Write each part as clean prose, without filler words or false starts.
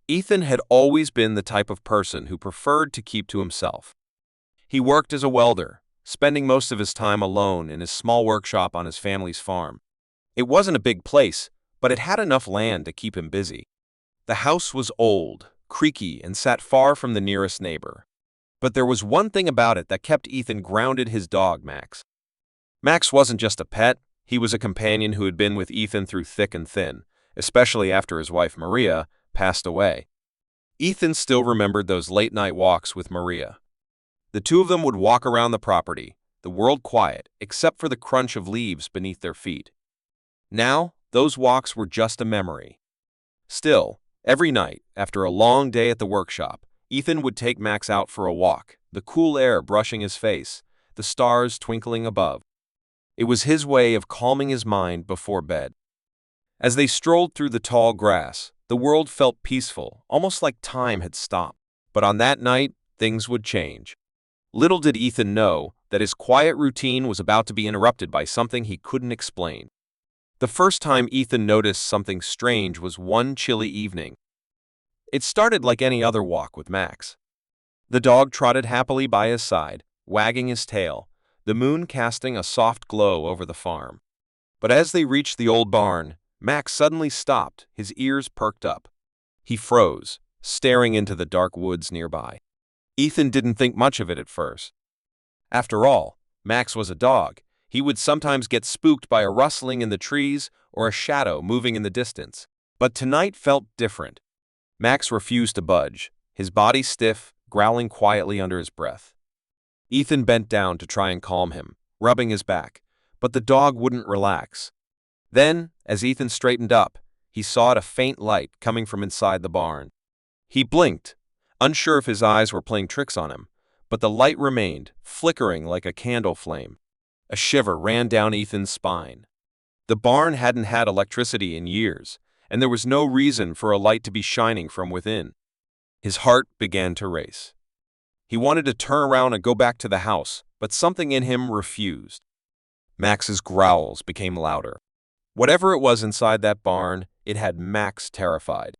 Ethan had always been the type of person who preferred to keep to himself. He worked as a welder, spending most of his time alone in his small workshop on his family's farm. It wasn't a big place, but it had enough land to keep him busy. The house was old, creaky, and sat far from the nearest neighbor. But there was one thing about it that kept Ethan grounded: his dog, Max. Max wasn't just a pet, he was a companion who had been with Ethan through thick and thin, especially after his wife Maria passed away. Ethan still remembered those late-night walks with Maria. The two of them would walk around the property, the world quiet, except for the crunch of leaves beneath their feet. Now, those walks were just a memory. Still, every night, after a long day at the workshop, Ethan would take Max out for a walk, the cool air brushing his face, the stars twinkling above. It was his way of calming his mind before bed. As they strolled through the tall grass, the world felt peaceful, almost like time had stopped. But on that night, things would change. Little did Ethan know that his quiet routine was about to be interrupted by something he couldn't explain. The first time Ethan noticed something strange was one chilly evening. It started like any other walk with Max. The dog trotted happily by his side, wagging his tail, the moon casting a soft glow over the farm. But as they reached the old barn, Max suddenly stopped, his ears perked up. He froze, staring into the dark woods nearby. Ethan didn't think much of it at first. After all, Max was a dog. He would sometimes get spooked by a rustling in the trees or a shadow moving in the distance. But tonight felt different. Max refused to budge, his body stiff, growling quietly under his breath. Ethan bent down to try and calm him, rubbing his back, but the dog wouldn't relax. Then, as Ethan straightened up, he saw a faint light coming from inside the barn. He blinked, unsure if his eyes were playing tricks on him, but the light remained, flickering like a candle flame. A shiver ran down Ethan's spine. The barn hadn't had electricity in years, and there was no reason for a light to be shining from within. His heart began to race. He wanted to turn around and go back to the house, but something in him refused. Max's growls became louder. Whatever it was inside that barn, it had Max terrified.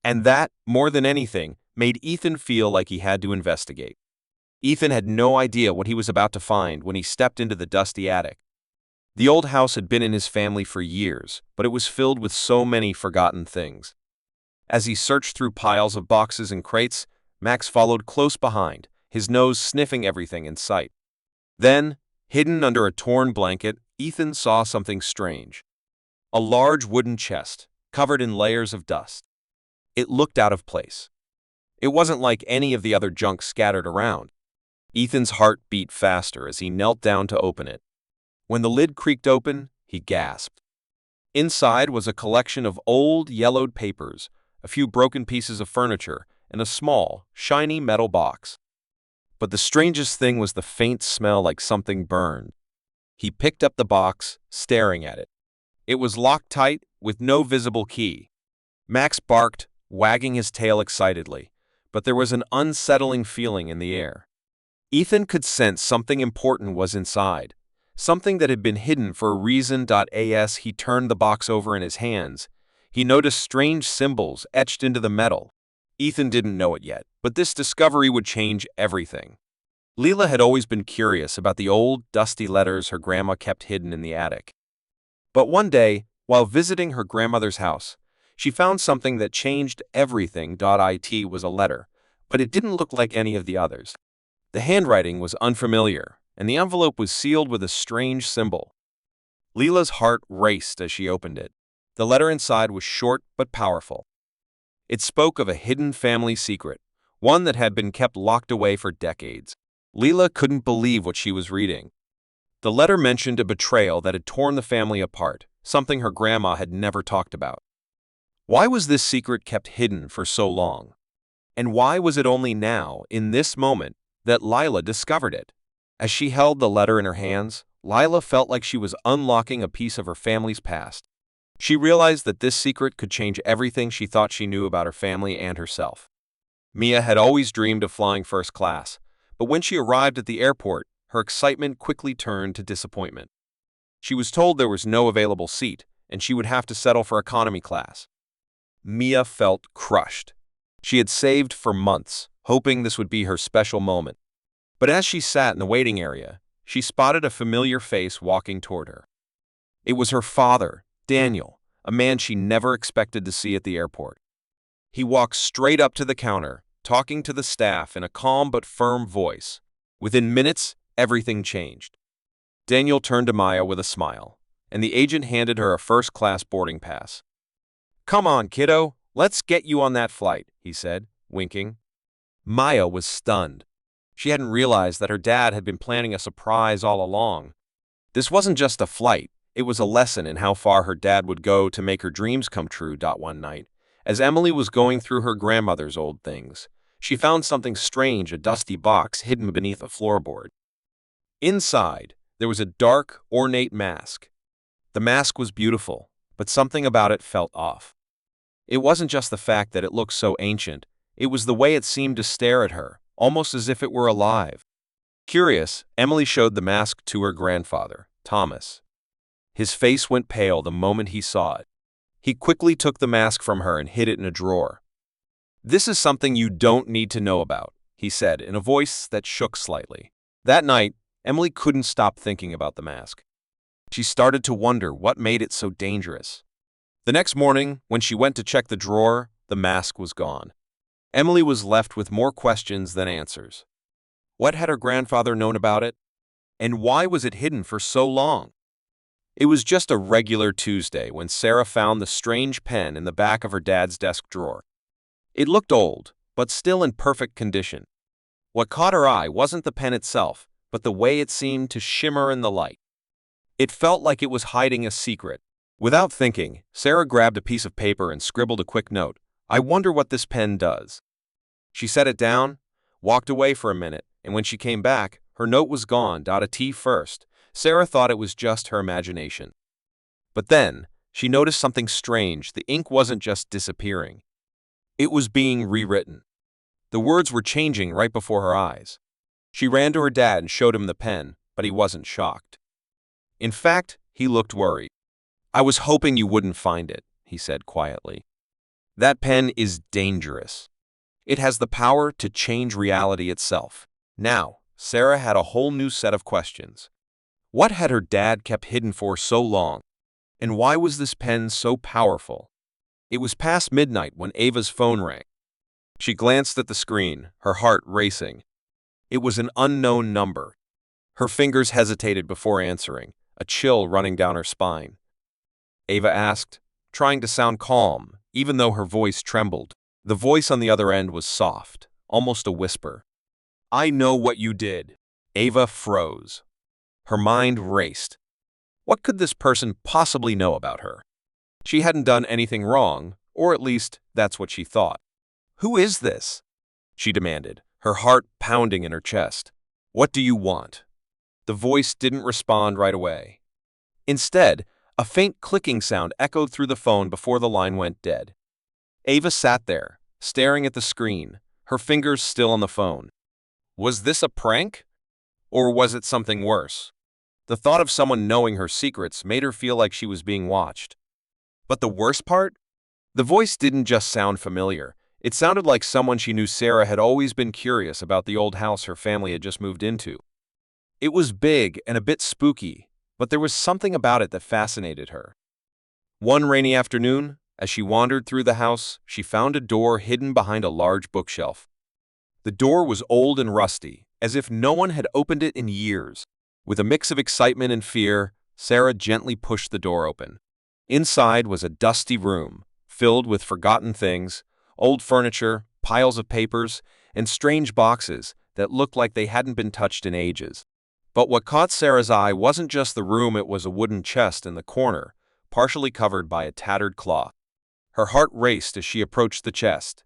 And that, more than anything, made Ethan feel like he had to investigate. Ethan had no idea what he was about to find when he stepped into the dusty attic. The old house had been in his family for years, but it was filled with so many forgotten things. As he searched through piles of boxes and crates, Max followed close behind, his nose sniffing everything in sight. Then, hidden under a torn blanket, Ethan saw something strange. A large wooden chest, covered in layers of dust. It looked out of place. It wasn't like any of the other junk scattered around. Ethan's heart beat faster as he knelt down to open it. When the lid creaked open, he gasped. Inside was a collection of old, yellowed papers, a few broken pieces of furniture, and a small, shiny metal box. But the strangest thing was the faint smell like something burned. He picked up the box, staring at it. It was locked tight, with no visible key. Max barked, wagging his tail excitedly, but there was an unsettling feeling in the air. Ethan could sense something important was inside, something that had been hidden for a reason. As he turned the box over in his hands, he noticed strange symbols etched into the metal. Ethan didn't know it yet, but this discovery would change everything. Leela had always been curious about the old, dusty letters her grandma kept hidden in the attic. But one day, while visiting her grandmother's house, she found something that changed everything. It was a letter, but it didn't look like any of the others. The handwriting was unfamiliar, and the envelope was sealed with a strange symbol. Leela's heart raced as she opened it. The letter inside was short but powerful. It spoke of a hidden family secret, one that had been kept locked away for decades. Leela couldn't believe what she was reading. The letter mentioned a betrayal that had torn the family apart, something her grandma had never talked about. Why was this secret kept hidden for so long? And why was it only now, in this moment, that Lila discovered it? As she held the letter in her hands, Lila felt like she was unlocking a piece of her family's past. She realized that this secret could change everything she thought she knew about her family and herself. Mia had always dreamed of flying first class, but when she arrived at the airport, her excitement quickly turned to disappointment. She was told there was no available seat, and she would have to settle for economy class. Mia felt crushed. She had saved for months, hoping this would be her special moment. But as she sat in the waiting area, she spotted a familiar face walking toward her. It was her father, Daniel, a man she never expected to see at the airport. He walked straight up to the counter, talking to the staff in a calm but firm voice. Within minutes, everything changed. Daniel turned to Maya with a smile, and the agent handed her a first-class boarding pass. "Come on, kiddo, let's get you on that flight," he said, winking. Maya was stunned. She hadn't realized that her dad had been planning a surprise all along. This wasn't just a flight, it was a lesson in how far her dad would go to make her dreams come true. One night, as Emily was going through her grandmother's old things, she found something strange, a dusty box hidden beneath a floorboard. Inside, there was a dark, ornate mask. The mask was beautiful, but something about it felt off. It wasn't just the fact that it looked so ancient, it was the way it seemed to stare at her, almost as if it were alive. Curious, Emily showed the mask to her grandfather, Thomas. His face went pale the moment he saw it. He quickly took the mask from her and hid it in a drawer. "This is something you don't need to know about," he said in a voice that shook slightly. That night, Emily couldn't stop thinking about the mask. She started to wonder what made it so dangerous. The next morning, when she went to check the drawer, the mask was gone. Emily was left with more questions than answers. What had her grandfather known about it? And why was it hidden for so long? It was just a regular Tuesday when Sarah found the strange pen in the back of her dad's desk drawer. It looked old, but still in perfect condition. What caught her eye wasn't the pen itself, but the way it seemed to shimmer in the light. It felt like it was hiding a secret. Without thinking, Sarah grabbed a piece of paper and scribbled a quick note. "I wonder what this pen does." She set it down, walked away for a minute, and when she came back, her note was gone. A T first. Sarah thought it was just her imagination. But then, she noticed something strange. The ink wasn't just disappearing. It was being rewritten. The words were changing right before her eyes. She ran to her dad and showed him the pen, but he wasn't shocked. In fact, he looked worried. "I was hoping you wouldn't find it," he said quietly. "That pen is dangerous. It has the power to change reality itself." Now, Sarah had a whole new set of questions. What had her dad kept hidden for so long? And why was this pen so powerful? It was past midnight when Ava's phone rang. She glanced at the screen, her heart racing. It was an unknown number. Her fingers hesitated before answering, a chill running down her spine. Ava asked, trying to sound calm, even though her voice trembled. The voice on the other end was soft, almost a whisper. "I know what you did." Ava froze. Her mind raced. What could this person possibly know about her? She hadn't done anything wrong, or at least that's what she thought. "Who is this?" she demanded, her heart pounding in her chest. "What do you want?" The voice didn't respond right away. Instead, a faint clicking sound echoed through the phone before the line went dead. Ava sat there, staring at the screen, her fingers still on the phone. Was this a prank? Or was it something worse? The thought of someone knowing her secrets made her feel like she was being watched. But the worst part? The voice didn't just sound familiar. It sounded like someone she knew. Sarah had always been curious about the old house her family had just moved into. It was big and a bit spooky, but there was something about it that fascinated her. One rainy afternoon, as she wandered through the house, she found a door hidden behind a large bookshelf. The door was old and rusty, as if no one had opened it in years. With a mix of excitement and fear, Sarah gently pushed the door open. Inside was a dusty room, filled with forgotten things, old furniture, piles of papers, and strange boxes that looked like they hadn't been touched in ages. But what caught Sarah's eye wasn't just the room, it was a wooden chest in the corner, partially covered by a tattered cloth. Her heart raced as she approached the chest.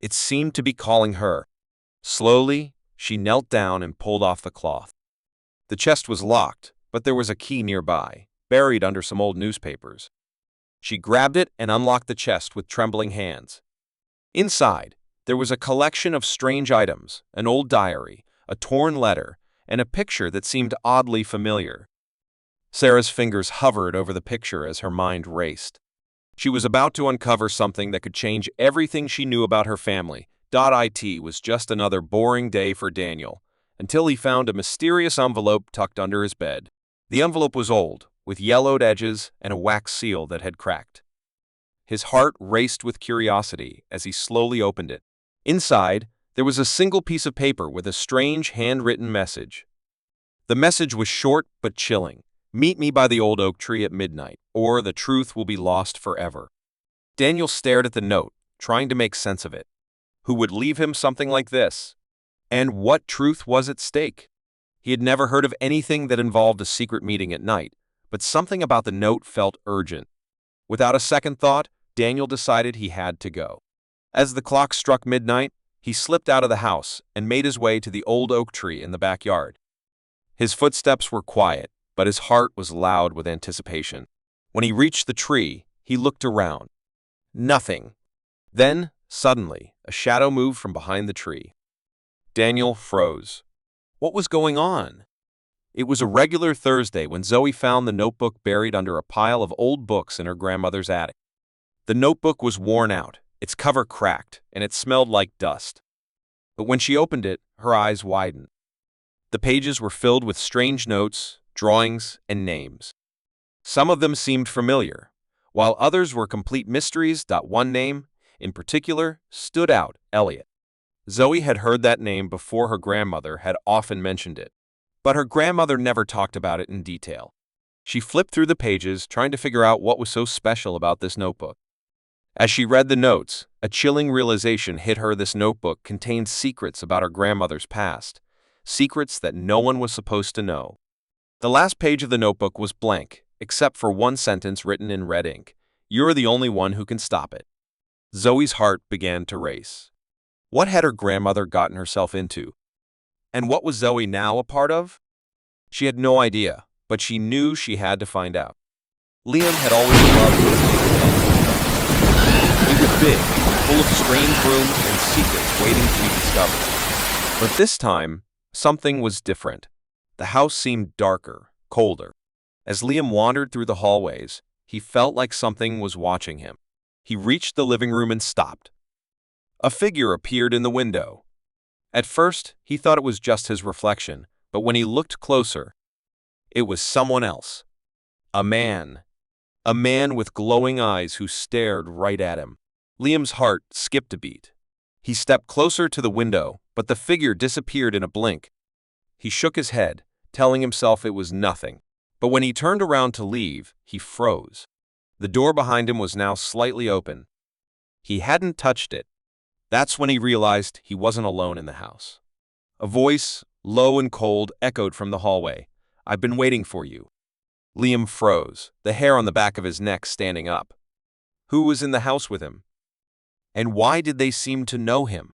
It seemed to be calling her. Slowly, she knelt down and pulled off the cloth. The chest was locked, but there was a key nearby, buried under some old newspapers. She grabbed it and unlocked the chest with trembling hands. Inside, there was a collection of strange items, an old diary, a torn letter, and a picture that seemed oddly familiar. Sarah's fingers hovered over the picture as her mind raced. She was about to uncover something that could change everything she knew about her family. It was just another boring day for Daniel, until he found a mysterious envelope tucked under his bed. The envelope was old, with yellowed edges and a wax seal that had cracked. His heart raced with curiosity as he slowly opened it. Inside, there was a single piece of paper with a strange handwritten message. The message was short but chilling. "Meet me by the old oak tree at midnight, or the truth will be lost forever." Daniel stared at the note, trying to make sense of it. Who would leave him something like this? And what truth was at stake? He had never heard of anything that involved a secret meeting at night, but something about the note felt urgent. Without a second thought, Daniel decided he had to go. As the clock struck midnight, he slipped out of the house and made his way to the old oak tree in the backyard. His footsteps were quiet, but his heart was loud with anticipation. When he reached the tree, he looked around. Nothing. Then, suddenly, a shadow moved from behind the tree. Daniel froze. What was going on? It was a regular Thursday when Zoe found the notebook buried under a pile of old books in her grandmother's attic. The notebook was worn out, its cover cracked, and it smelled like dust. But when she opened it, her eyes widened. The pages were filled with strange notes, drawings, and names. Some of them seemed familiar, while others were complete mysteries. One name, in particular, stood out: Elliot. Zoe had heard that name before. Her grandmother had often mentioned it, but her grandmother never talked about it in detail. She flipped through the pages, trying to figure out what was so special about this notebook. As she read the notes, a chilling realization hit her. This notebook contained secrets about her grandmother's past, secrets that no one was supposed to know. The last page of the notebook was blank, except for one sentence written in red ink: "You're the only one who can stop it." Zoe's heart began to race. What had her grandmother gotten herself into? And what was Zoe now a part of? She had no idea, but she knew she had to find out. Liam had always loved his. It was big, full of strange rooms and secrets waiting to be discovered. But this time, something was different. The house seemed darker, colder. As Liam wandered through the hallways, he felt like something was watching him. He reached the living room and stopped. A figure appeared in the window. At first, he thought it was just his reflection, but when he looked closer, it was someone else. A man. A man with glowing eyes who stared right at him. Liam's heart skipped a beat. He stepped closer to the window, but the figure disappeared in a blink. He shook his head, telling himself it was nothing. But when he turned around to leave, he froze. The door behind him was now slightly open. He hadn't touched it. That's when he realized he wasn't alone in the house. A voice, low and cold, echoed from the hallway. "I've been waiting for you." Liam froze, the hair on the back of his neck standing up. Who was in the house with him? And why did they seem to know him?